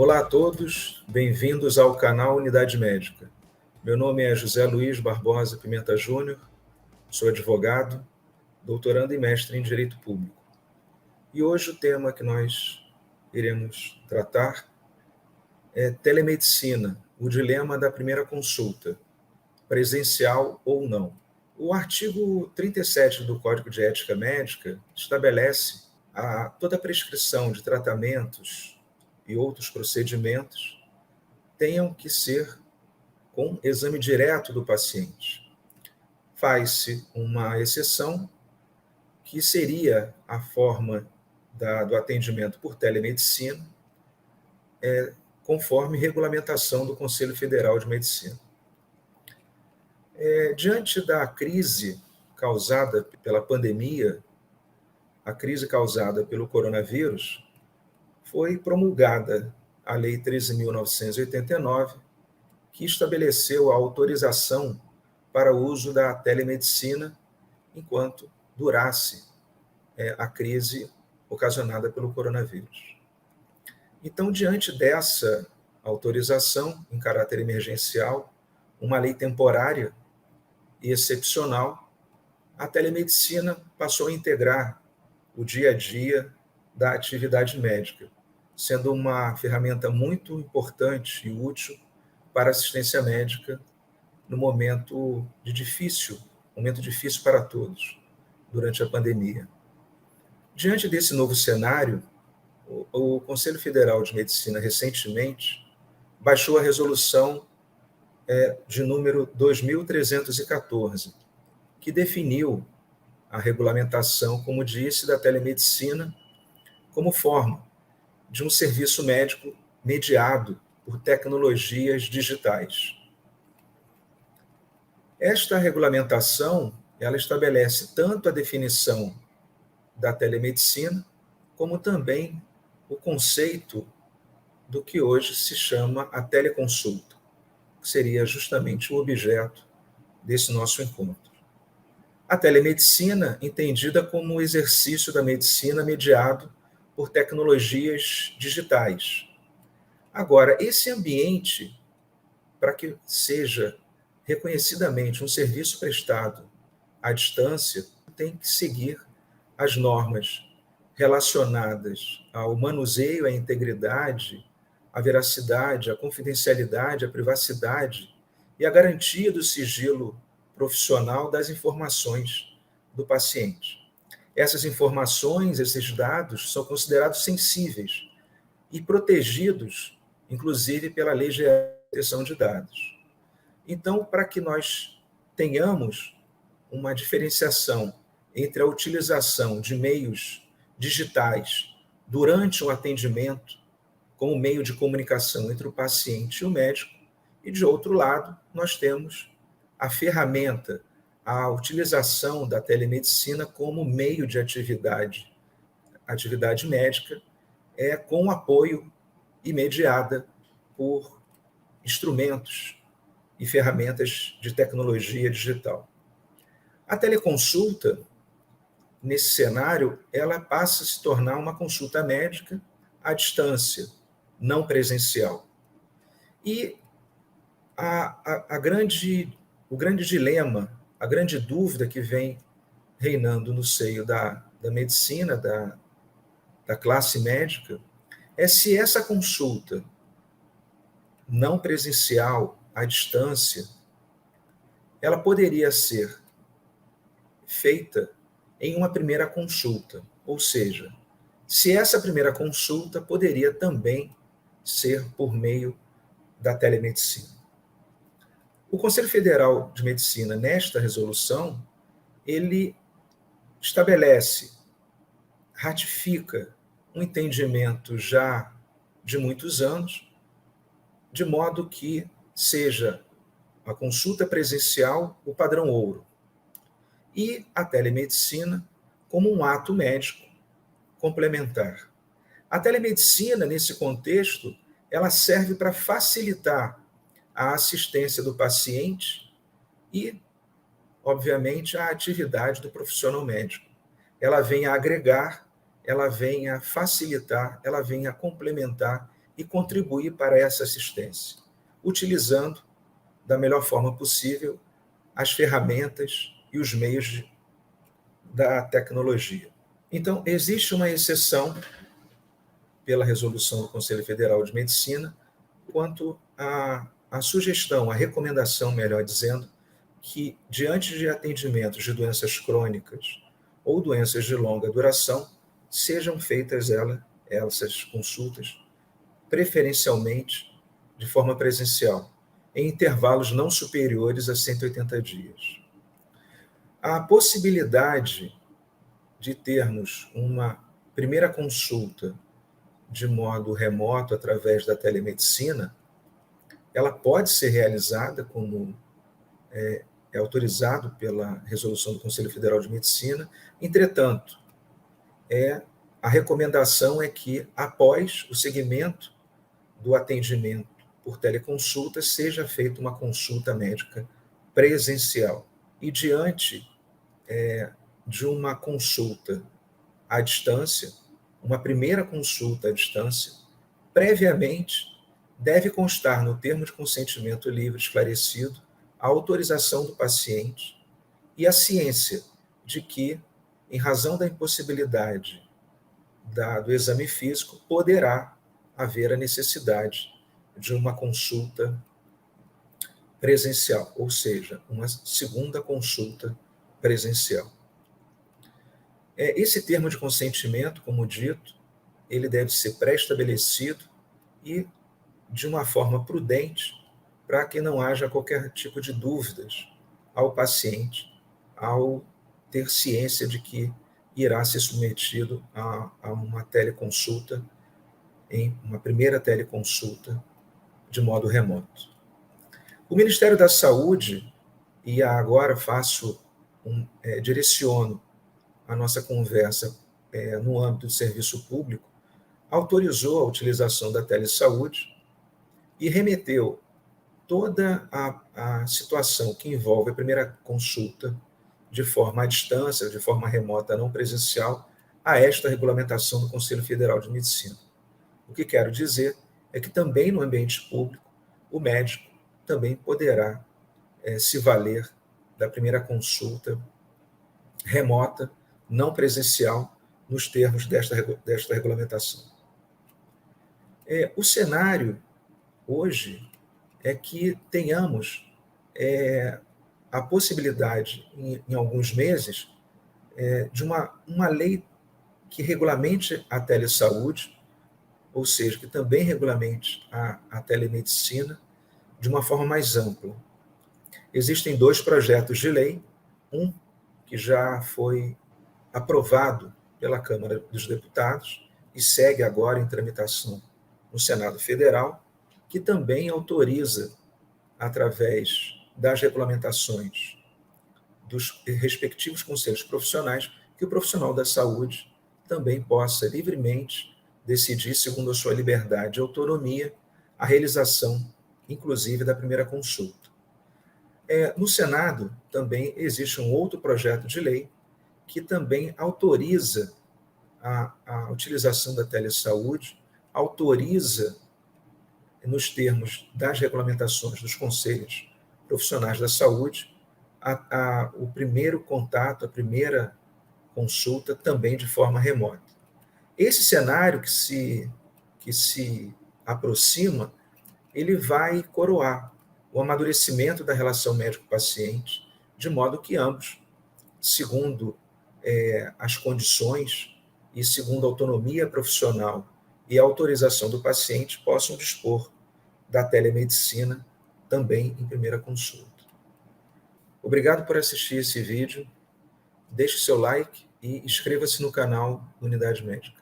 Olá a todos, bem-vindos ao canal Unidade Médica. Meu nome é José Luiz Barbosa Pimenta Júnior, sou advogado, doutorando e mestre em Direito Público. E hoje o tema que nós iremos tratar é telemedicina, o dilema da primeira consulta, presencial ou não. O artigo 37 do Código de Ética Médica estabelece toda a prescrição de tratamentos e outros procedimentos tenham que ser com exame direto do paciente. Faz-se uma exceção, que seria a forma do atendimento por telemedicina, conforme regulamentação do Conselho Federal de Medicina. Diante da crise causada pela pandemia, a crise causada pelo coronavírus, foi promulgada a Lei 13.989, que estabeleceu a autorização para o uso da telemedicina enquanto durasse a crise ocasionada pelo coronavírus. Então, diante dessa autorização em caráter emergencial, uma lei temporária e excepcional, a telemedicina passou a integrar o dia a dia da atividade médica, sendo uma ferramenta muito importante e útil para a assistência médica no momento difícil para todos, durante a pandemia. Diante desse novo cenário, o Conselho Federal de Medicina, recentemente, baixou a resolução de número 2.314, que definiu a regulamentação, como disse, da telemedicina como forma de um serviço médico mediado por tecnologias digitais. Esta regulamentação, ela estabelece tanto a definição da telemedicina, como também o conceito do que hoje se chama a teleconsulta, que seria justamente o objeto desse nosso encontro. A telemedicina, entendida como o exercício da medicina mediado por tecnologias digitais. Agora, esse ambiente, para que seja reconhecidamente um serviço prestado à distância, tem que seguir as normas relacionadas ao manuseio, à integridade, à veracidade, à confidencialidade, à privacidade e à garantia do sigilo profissional das informações do paciente. Essas informações, esses dados, são considerados sensíveis e protegidos, inclusive pela Lei Geral de Proteção de Dados. Então, para que nós tenhamos uma diferenciação entre a utilização de meios digitais durante um atendimento como meio de comunicação entre o paciente e o médico, e, de outro lado, nós temos a ferramenta, a utilização da telemedicina como meio de atividade médica, com apoio e mediada por instrumentos e ferramentas de tecnologia digital. A teleconsulta, nesse cenário, ela passa a se tornar uma consulta médica à distância, não presencial. E o grande dilema, a grande dúvida que vem reinando no seio da medicina, da classe médica, é se essa consulta não presencial, à distância, ela poderia ser feita em uma primeira consulta, ou seja, se essa primeira consulta poderia também ser por meio da telemedicina. O Conselho Federal de Medicina, nesta resolução, ele estabelece, ratifica um entendimento já de muitos anos, de modo que seja a consulta presencial o padrão ouro e a telemedicina como um ato médico complementar. A telemedicina, nesse contexto, ela serve para facilitar a assistência do paciente e, obviamente, a atividade do profissional médico. Ela vem a agregar, ela vem a facilitar, ela vem a complementar e contribuir para essa assistência, utilizando da melhor forma possível as ferramentas e os meios da tecnologia. Então, existe uma exceção pela resolução do Conselho Federal de Medicina quanto à sugestão, à recomendação, melhor dizendo, que diante de atendimentos de doenças crônicas ou doenças de longa duração, sejam feitas essas consultas preferencialmente de forma presencial, em intervalos não superiores a 180 dias. A possibilidade de termos uma primeira consulta de modo remoto através da telemedicina, ela pode ser realizada como é autorizado pela resolução do Conselho Federal de Medicina. Entretanto, a recomendação é que, após o segmento do atendimento por teleconsulta, seja feita uma consulta médica presencial. E diante de uma consulta à distância, uma primeira consulta à distância, previamente deve constar no termo de consentimento livre esclarecido a autorização do paciente e a ciência de que, em razão da impossibilidade do exame físico, poderá haver a necessidade de uma consulta presencial, ou seja, uma segunda consulta presencial. Esse termo de consentimento, como dito, ele deve ser pré-estabelecido e de uma forma prudente, para que não haja qualquer tipo de dúvidas ao paciente ao ter ciência de que irá ser submetido a uma teleconsulta, em uma primeira teleconsulta de modo remoto. O Ministério da Saúde, e agora direciono a nossa conversa no âmbito do serviço público, autorizou a utilização da telesaúde e remeteu toda a situação que envolve a primeira consulta de forma à distância, de forma remota, não presencial, a esta regulamentação do Conselho Federal de Medicina. O que quero dizer é que também no ambiente público, o médico também poderá se valer da primeira consulta remota, não presencial, nos termos desta regulamentação. O cenário hoje é que tenhamos a possibilidade, em alguns meses, de uma lei que regulamente a telesaúde, ou seja, que também regulamente a telemedicina, de uma forma mais ampla. Existem 2 projetos de lei, um que já foi aprovado pela Câmara dos Deputados e segue agora em tramitação no Senado Federal, que também autoriza, através das regulamentações dos respectivos conselhos profissionais, que o profissional da saúde também possa livremente decidir, segundo a sua liberdade e autonomia, a realização, inclusive, da primeira consulta. No Senado também existe um outro projeto de lei que também autoriza a utilização da telesaúde, autoriza, nos termos das regulamentações dos conselhos profissionais da saúde, o primeiro contato, a primeira consulta também de forma remota. Esse cenário que se aproxima, ele vai coroar o amadurecimento da relação médico-paciente, de modo que ambos, segundo as condições e segundo a autonomia profissional e a autorização do paciente, possam dispor da telemedicina também em primeira consulta. Obrigado por assistir esse vídeo. Deixe seu like e inscreva-se no canal Unidade Médica.